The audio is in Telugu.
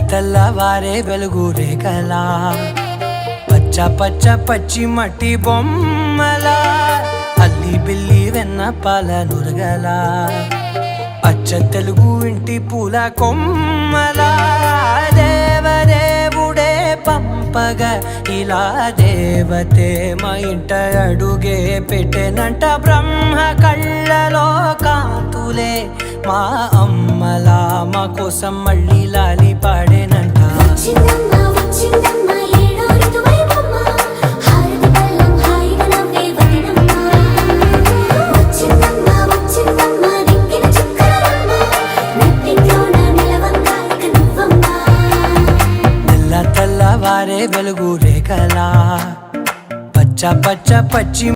తెల్లవారే వెలుగు రేఖలా పచ్చ పచ్చ పచ్చి మట్టి బొమ్మలా అల్లి బిల్లి వెన్న పాల నురగలా అచ్చ తెలుగు ఇంటి పూల కొమ్మలా దేవదేవుడే పంపగా ఇలా దేవతే మా ఇంట అడుగే పెట్టెనంట బ్రహ్మ కళ్ళలో కాంతులే మా అమ్మలా మా కోసం మళ్ళీ లాలి పాడేనంట తెల్లవారే వెలుగు రేఖలా పచ్చ పచ్చ పచ్చి